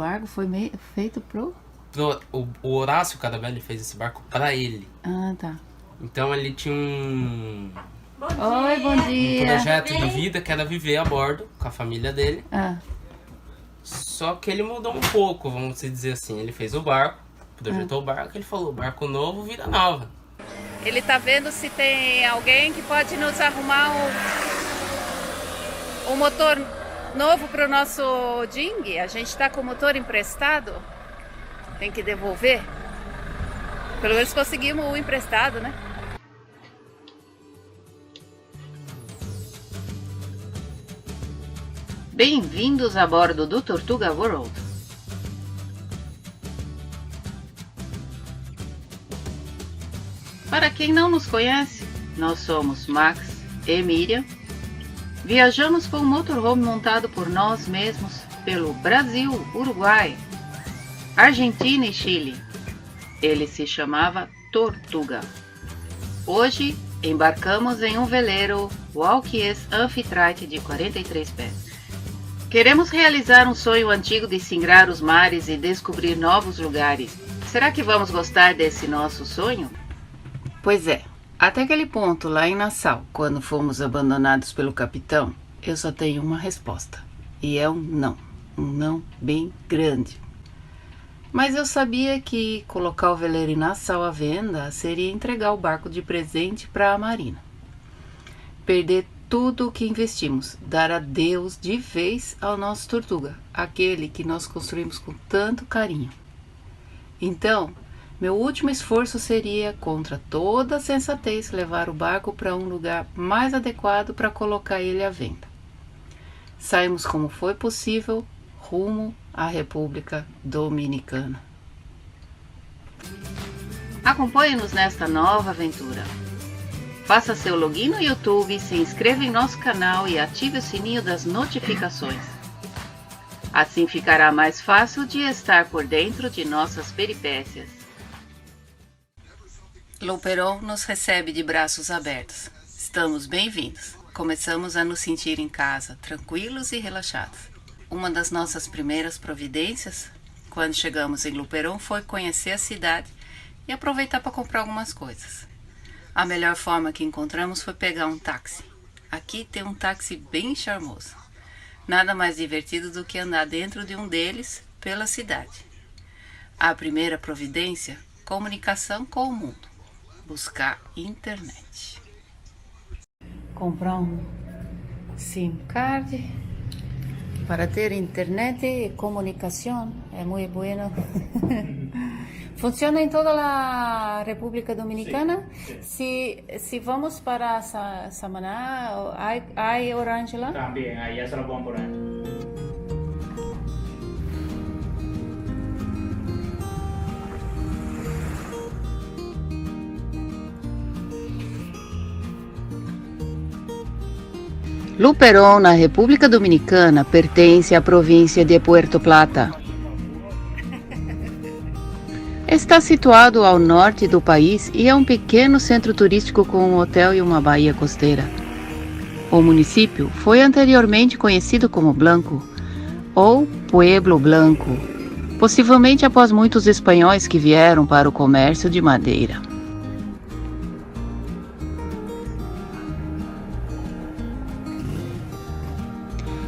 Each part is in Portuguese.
barco foi feito pro... O Horácio Carabelli fez esse barco pra ele. Ah, tá. Então ele tinha um Oi, bom dia. projeto de vida que era viver a bordo com a família dele. Ah, Só que ele mudou um pouco, vamos dizer assim. Ele fez o barco, projetou o barco, ele falou, barco novo, vida nova. ele tá vendo se tem alguém que pode nos arrumar um motor novo pro nosso dinghy. A gente tá com o motor emprestado, tem que devolver. Pelo menos conseguimos o emprestado, né? Bem-vindos a bordo do Tortuga World. Para quem não nos conhece, nós somos Max e Miriam. Viajamos com um motorhome montado por nós mesmos pelo Brasil, Uruguai, Argentina e Chile. Ele se chamava Tortuga. Hoje embarcamos em um veleiro Walkies Amphitrite de 43 pés. Queremos realizar um sonho antigo de singrar os mares e descobrir novos lugares. Será que vamos gostar desse nosso sonho? Pois é, até aquele ponto lá em Nassau, quando fomos abandonados pelo capitão, eu só tenho uma resposta. E é um não bem grande. Mas eu sabia que colocar o veleiro em Nassau à venda seria entregar o barco de presente para a Marina. Perder tudo o que investimos, dar adeus de vez ao nosso Tortuga, aquele que nós construímos com tanto carinho. Então, meu último esforço seria, contra toda a sensatez, levar o barco para um lugar mais adequado para colocar ele à venda. Saímos como foi possível, rumo à República Dominicana. Acompanhe-nos nesta nova aventura. Faça seu login no YouTube, se inscreva em nosso canal e ative o sininho das notificações. Assim ficará mais fácil de estar por dentro de nossas peripécias. Luperon nos recebe de braços abertos. Estamos bem-vindos. Começamos a nos sentir em casa, tranquilos e relaxados. Uma das nossas primeiras providências, quando chegamos em Luperon, foi conhecer a cidade e aproveitar para comprar algumas coisas. A melhor forma que encontramos foi pegar um táxi. Aqui tem um táxi bem charmoso. Nada mais divertido do que andar dentro de um deles pela cidade. A primeira providência, comunicação com o mundo. Buscar internet. Comprar um SIM card para ter internet y comunicación. Es muy bueno. ¿Funciona en toda la República Dominicana? Sí. Si vamos para Samaná, ¿hay Orange lá? También, ahí ya se lo pueden poner. Luperon, na República Dominicana, pertence à província de Puerto Plata. Está situado ao norte do país e é um pequeno centro turístico com um hotel e uma baía costeira. O município foi anteriormente conhecido como Blanco, ou Pueblo Blanco, possivelmente após muitos espanhóis que vieram para o comércio de madeira.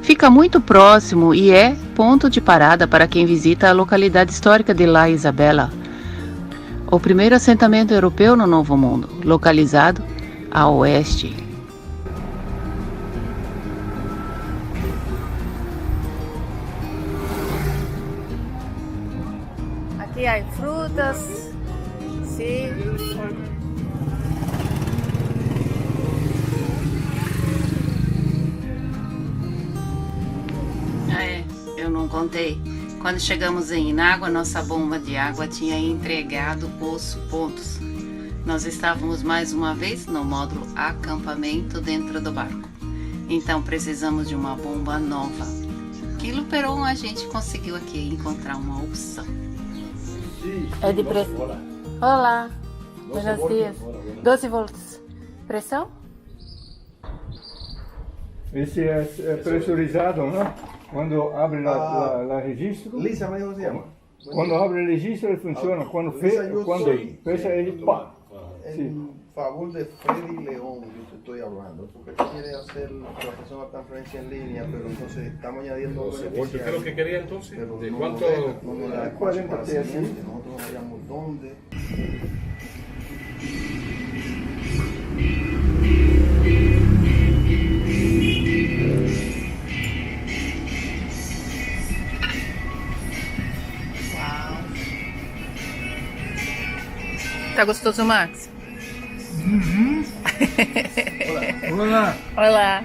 Fica muito próximo e é ponto de parada para quem visita a localidade histórica de La Isabela, o primeiro assentamento europeu no Novo Mundo, localizado a oeste. Aqui há frutas, sim. Eu não contei. Quando chegamos em Inágua, nossa bomba de água tinha entregado os pontos. Nós estávamos mais uma vez no módulo acampamento dentro do barco. Então precisamos de uma bomba nova. Que Luperon a gente conseguiu aqui encontrar uma opção. É de pressão. Olá, buenos dias. 12 volts. Pressão? Esse é pressurizado, não? Quando abre la registro, Lisa me dijo que se llama. quando abre el registro ele funciona, quando fecha ele pá. En favor de Freddy León, yo te estoy hablando, porque tú quieres hacer la persona transferencia en línea, pero entonces estamos añadiendo un ¿Qué es lo que quería entonces? pero ¿De no cuánto? no nos da espacio para siguiente, nosotros no sabíamos dónde. Tá gostoso, Max? Olá. Olá.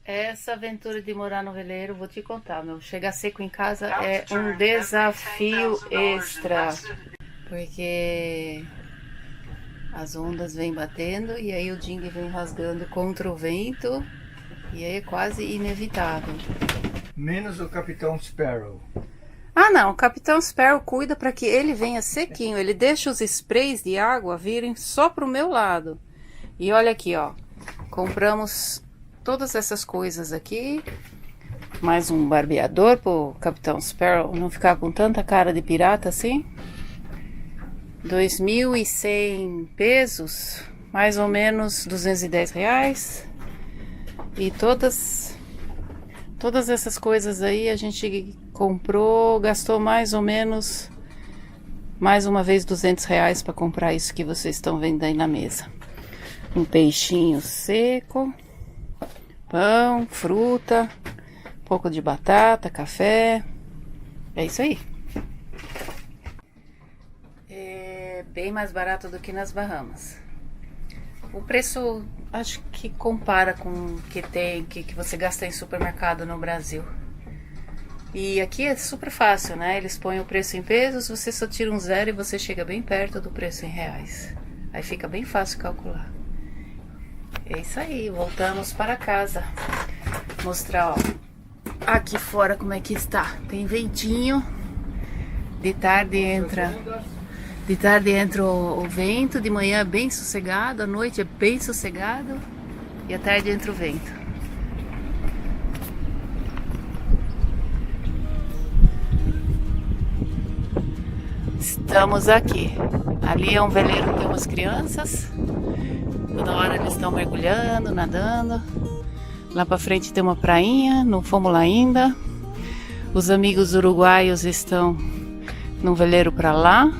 Essa aventura de morar no veleiro, vou te contar, meu. Chegar seco em casa é um desafio extra. Porque as ondas vêm batendo e aí o dingue vem rasgando contra o vento. E aí é quase inevitável. Menos o Capitão Sparrow. Ah não, o Capitão Sparrow cuida para que ele venha sequinho. Ele deixa os sprays de água virem só pro meu lado. E olha aqui, ó. Compramos todas essas coisas aqui. Mais um barbeador pro Capitão Sparrow não ficar com tanta cara de pirata assim. 2.100 pesos, mais ou menos R$210. E todas essas coisas aí a gente comprou, gastou mais ou menos, mais uma vez R$200 para comprar isso que vocês estão vendo aí na mesa. Um peixinho seco, pão, fruta, um pouco de batata, café. É isso aí. É bem mais barato do que nas Bahamas. O preço acho que compara com o que você gasta em supermercado no Brasil. E aqui é super fácil, né? Eles põem o preço em pesos, você só tira um zero e você chega bem perto do preço em reais. Aí fica bem fácil calcular. É isso aí, voltamos para casa. Mostrar, ó, aqui fora como é que está. Tem ventinho. De tarde entra o vento, de manhã é bem sossegado, à noite é bem sossegado e à tarde entra o vento. Estamos aqui. Ali é um veleiro que tem umas crianças. Toda hora eles estão mergulhando, nadando. Lá pra frente tem uma prainha, não fomos lá ainda. Os amigos uruguaios estão num veleiro pra lá.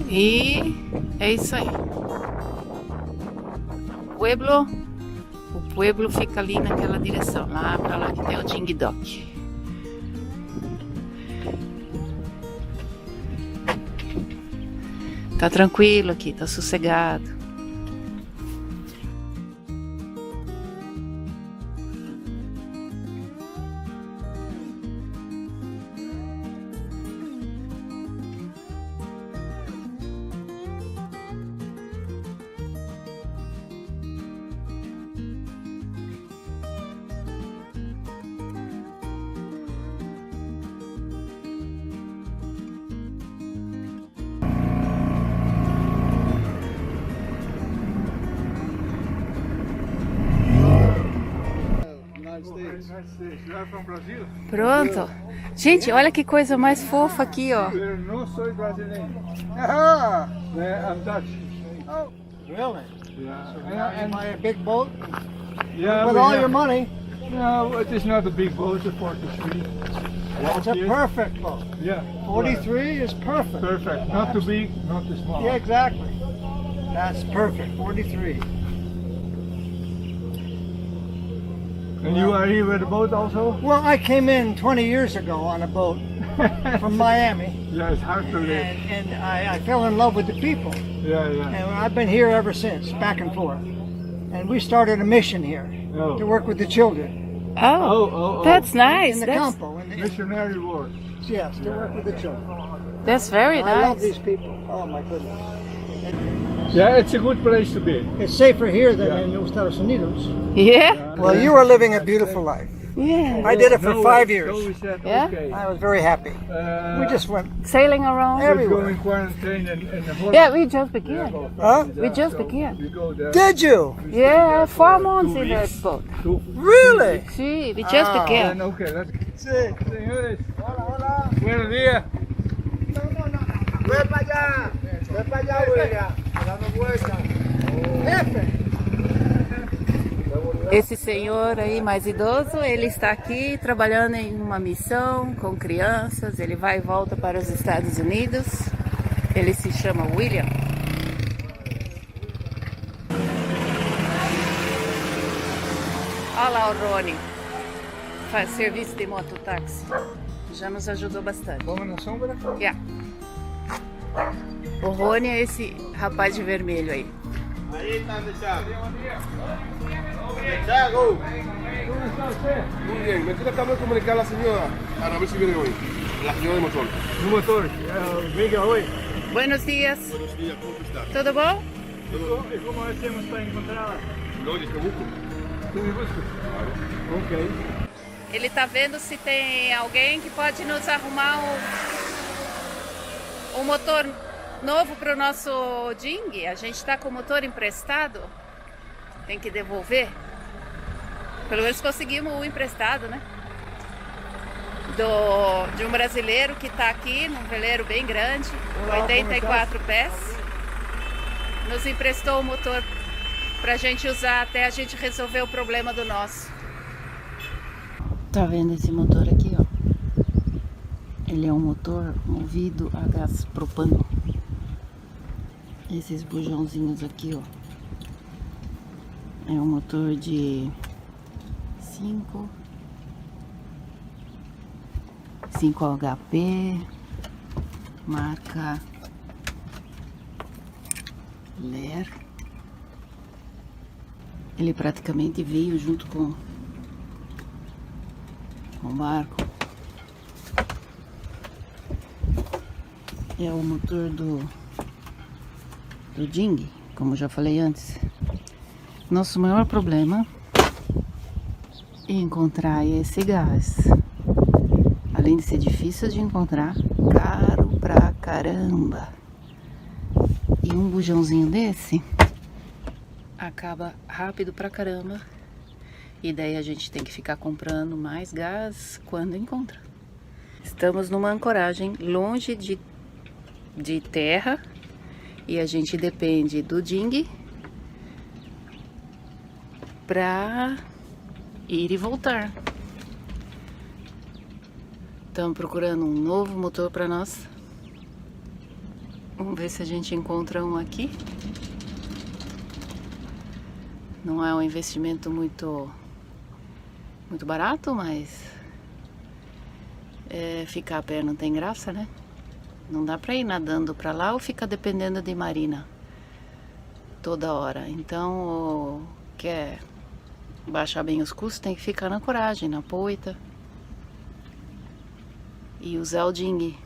E é isso aí. O pueblo fica ali naquela direção, lá pra lá que tem o Dingue Dock. Tá tranquilo aqui, tá sossegado. Pronto. Gente, olha que coisa mais fofa aqui, ó. Eu não sou brasileiro. Ah, I'm Dutch. Oh, really? Yeah. So you buy a big boat Yeah, with we all have- your money. No, it is not a big boat, it's a 43. It's a perfect boat. Yeah. 43 is perfect. Perfect. Not too big, not too small. Yeah, exactly. That's perfect. 43. And you are here with the boat also? Well, I came in 20 years ago on a boat from Miami, Yeah, it's hard to live. and I fell in love with the people. Yeah, yeah. And I've been here ever since, back and forth. And we started a mission here Oh. to work with the children. Oh, that's nice. In the That's, campo. Missionary work. Yes, to work with the children. that's very I love nice. these people. Oh my goodness. Yeah, it's a good place to be. It's safer here than in los Estados Unidos. Yeah, Well, you are living a beautiful life. yeah. I did it for No, 5 so years. we said, Yeah? okay. I was very happy. We just went Sailing around. Every- Let's go in quarantine in the Holland. Yeah, we just began. Huh? We just began. We go there. Did you? Yeah, 4 months in that boat. Really? See, we just Ah. began. And okay, let's Señores, buenos días. Ven para allá. Ven para allá, güera. Dando vueltas. Jefe. Esse senhor aí mais idoso, ele está aqui trabalhando em uma missão com crianças. Ele vai e volta para os Estados Unidos. Ele se chama William. Olha lá o Rony, faz serviço de mototáxi. Já nos ajudou bastante. Vamos na sombra? Yeah. O Rony é esse rapaz de vermelho aí. Ahí está el Chago. Chago. Muy bien, me tratamos de comunicar a la señora para ver si viene hoy. La señora de motor. No motor. Venga hoy. Buenos dias, Buenos días, ¿cómo está? tudo bom? ¿Y cómo hacemos para encontrarla? No, yo te busco. ¿Tú me buscas? Ok. Ele tá vendo se tem alguém que pode nos arrumar um motor novo para o nosso Ding. A gente está com o motor emprestado, tem que devolver. Pelo menos conseguimos o emprestado, né? De um brasileiro que está aqui num veleiro bem grande, 84 pés. Nos emprestou o motor pra gente usar até a gente resolver o problema do nosso. Tá vendo esse motor aqui, ó? Ele é um motor movido a gás propano. Esses bujãozinhos aqui, ó. É um motor de 5 HP, marca Lear. Ele praticamente veio junto com o barco. É o motor do Ding, como já falei antes. Nosso maior problema é encontrar esse gás. Além de ser difícil de encontrar, caro pra caramba. E um bujãozinho desse acaba rápido pra caramba. E daí a gente tem que ficar comprando mais gás quando encontra. Estamos numa ancoragem longe de terra e a gente depende do Ding pra ir e voltar. Estamos procurando um novo motor para nós. Vamos ver se a gente encontra um aqui. Não é um investimento muito barato, mas ficar a pé não tem graça, né? Não dá para ir nadando para lá ou ficar dependendo de marina toda hora. Então, quer baixar bem os custos, tem que ficar na ancoragem, na poita e usar o Ding.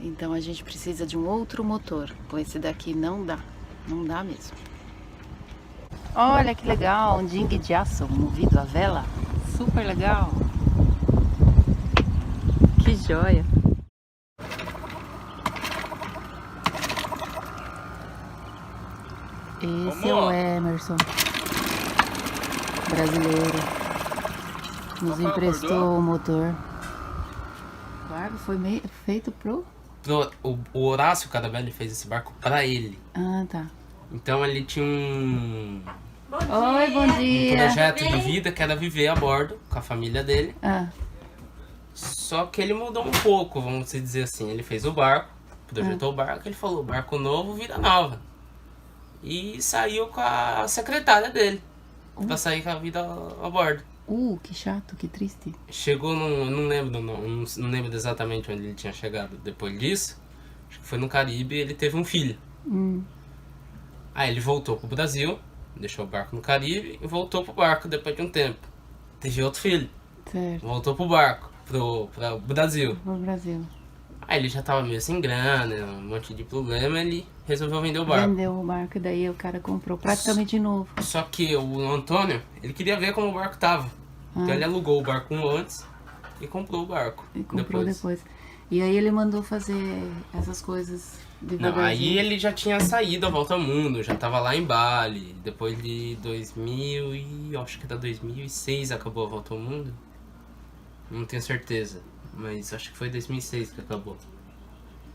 Então a gente precisa de um outro motor. Com esse daqui não dá mesmo. Olha que legal, um Ding de aço movido a vela, super legal. Que joia. Esse é o Emerson, brasileiro, nos emprestou o motor. O barco foi feito pro... O Horácio Carabelli fez esse barco pra ele. Ah, tá. Então ele tinha um Oi, bom dia. projeto de vida que era viver a bordo com a família dele. Ah, Só que ele mudou um pouco, vamos dizer assim. Ele fez o barco, projetou o barco, ele falou, barco novo, vida nova. E saiu com a secretária dele, pra sair com a vida a bordo. que chato, que triste. Chegou num, não lembro exatamente onde ele tinha chegado depois disso. Acho que foi no Caribe e ele teve um filho. Aí ele voltou pro Brasil Deixou o barco no Caribe e voltou pro barco depois de um tempo. Teve outro filho. Certo. Voltou pro barco, pro Brasil. No Brasil. Aí ele já tava meio sem grana, um monte de problema, ele resolveu vender o barco. Vendeu o barco e daí o cara comprou praticamente de novo. Só que o Antônio, ele queria ver como o barco tava. Então ele alugou o barco antes e comprou o barco. E comprou depois. E aí ele mandou fazer essas coisas Não, devagarzinho. aí ele já tinha saído a volta ao mundo, já tava lá em Bali. Depois de 2006 acabou a volta ao mundo. Não tenho certeza, mas acho que foi 2006 que acabou.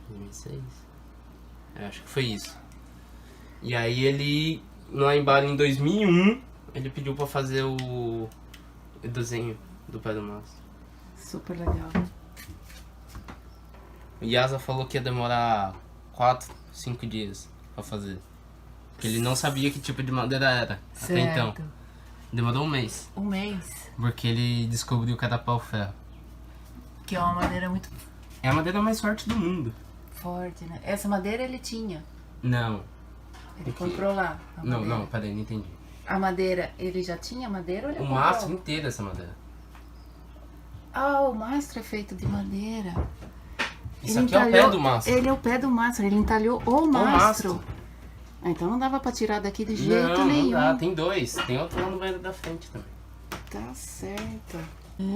2006? Acho que foi isso. E aí ele, lá em Bali em 2001, ele pediu pra fazer o desenho do pé do mastro. Super legal. O Yasa falou que ia demorar 4, 5 dias pra fazer. Porque ele não sabia que tipo de madeira era até então. Demorou um mês. Um mês. Porque ele descobriu que era pau-ferro. Que é uma madeira muito É a madeira mais forte do mundo. forte, né? Essa madeira ele tinha. Não. Ele comprou lá. a Não, madeira. não, peraí, não entendi. A madeira, ele já tinha madeira ou ele O comprou? mastro inteiro é essa madeira. Ah, o mastro é feito de madeira. Isso Ele aqui é o pé do mastro. Ele é o pé do mastro, ele entalhou o mastro. mastro. Ah, então não dava pra tirar daqui de jeito Não, nenhum. não dá, tem dois. Tem outro lá no banheiro da frente também. Tá certo.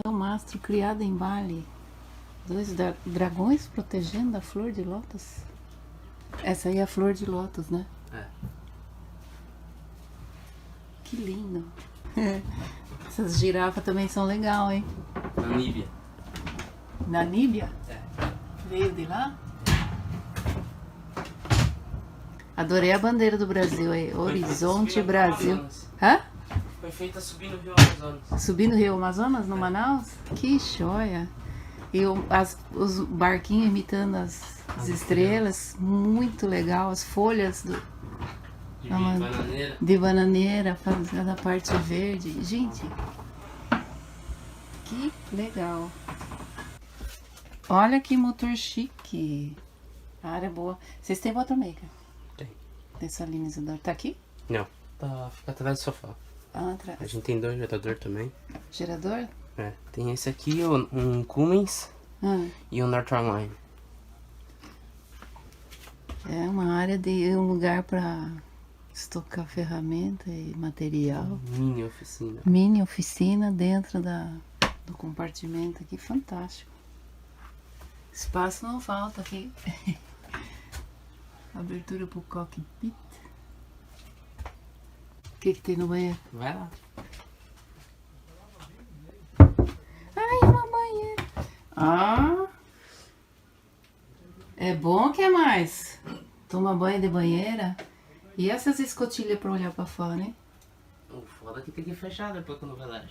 É o mastro criado em Bali. Dois dragões protegendo a flor de lótus. Essa aí é a flor de lótus, né? É. Que lindo. Essas girafas também são legal, hein? Namíbia. Namíbia? É. Veio de lá? Adorei a bandeira do Brasil aí. Horizonte Subindo Brasil. no Amazonas. Hã? Foi feita subindo o Rio Amazonas. Subindo o Rio Amazonas, no Manaus? Que joia! E os barquinhos imitando as estrelas, muito legal. As folhas De Ah, mano. bananeira. de bananeira fazendo a parte verde. Gente, que legal! Olha que motor chique. A área é boa. Vocês têm watermaker? Tem. Dessalinizador. Tá aqui? Não. Tá, fica atrás do sofá. Ah, atrás. A gente tem 2 geradores também. Gerador? É. Tem esse aqui, um Cummins Ah, e um Northline. é uma área de um lugar para estocar ferramenta e material. Mini oficina. Mini oficina dentro do compartimento aqui, fantástico. Espaço não falta aqui. Abertura pro cockpit. O que tem no banheiro? Vai lá. Ai, é uma banheira. Ah! É bom que é mais? Toma banho de banheira. E essas escotilhas pra olhar pra fora, hein? O foda é que tem que fechar depois quando velagem.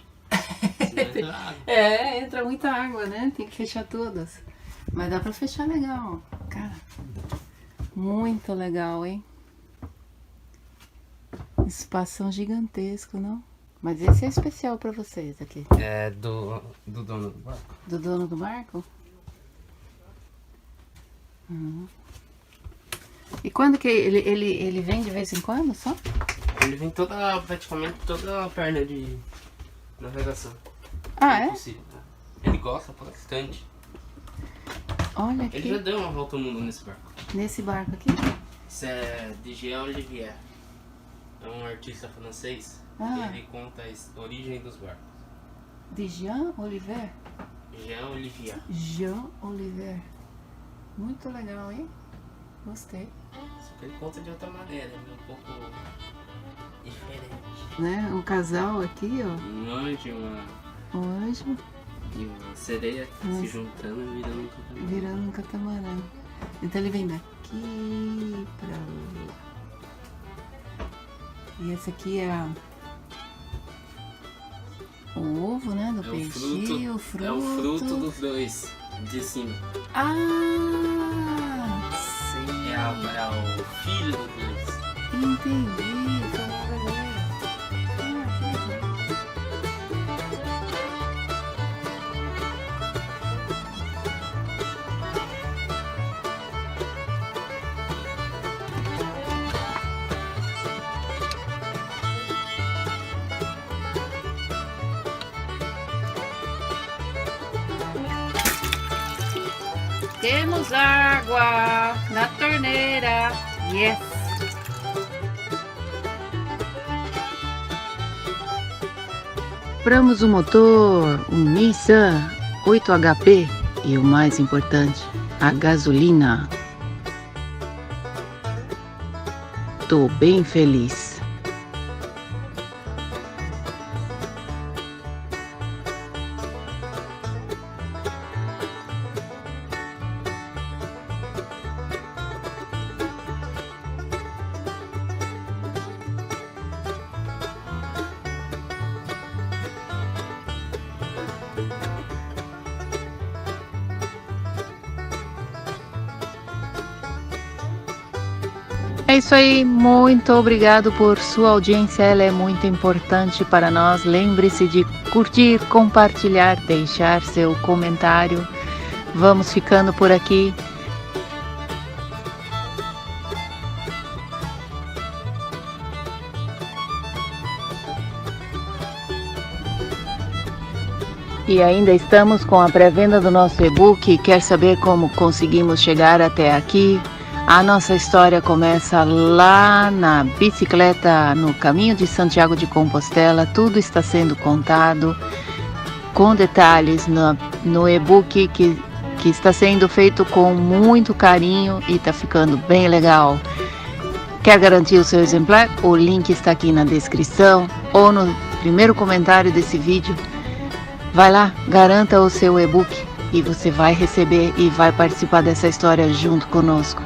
Senão entra água. É, entra muita água, né? Tem que fechar todas. Mas dá pra fechar legal. Cara, muito legal, hein? Espação gigantesco, não? Mas esse é especial pra vocês aqui. É do dono do barco. Do dono do barco? E quando que ele vem de vez em quando só? Ele vem praticamente toda a perna de navegação. Ah, é? Possível, né? Ele gosta bastante. Olha Ele já aqui, deu uma volta ao mundo nesse barco. nesse barco aqui. Isso é de Jean Olivier. É um artista francês. Ah. Ele conta a origem dos barcos. De Jean Oliver. Jean Olivier. Jean Oliver. Muito legal, hein? Gostei. Só que ele conta de outra maneira, ele é um pouco diferente. Né? Um casal aqui, ó. Um anjo Um anjo e uma sereia se juntando e virando um catamarã. virando um catamarã. Então ele vem daqui pra lá. E esse aqui é o ovo, né? Do É o peixinho, fruto, é o fruto dos dois, de cima. Ah, sim. É o filho dos dois. Entendi. Então, beleza. Ah, que legal. Temos água na torneira. Yes! Compramos um motor, um Nissan 8 HP e o mais importante, a gasolina. Tô bem feliz. É isso aí, muito obrigado por sua audiência, ela é muito importante para nós. Lembre-se de curtir, compartilhar, deixar seu comentário. Vamos ficando por aqui. E ainda estamos com a pré-venda do nosso e-book. Quer saber como conseguimos chegar até aqui? A nossa história começa lá na bicicleta, no caminho de Santiago de Compostela. Tudo está sendo contado com detalhes no e-book que está sendo feito com muito carinho e está ficando bem legal. Quer garantir o seu exemplar? O link está aqui na descrição ou no primeiro comentário desse vídeo. Vai lá, garanta o seu e-book e você vai receber e vai participar dessa história junto conosco.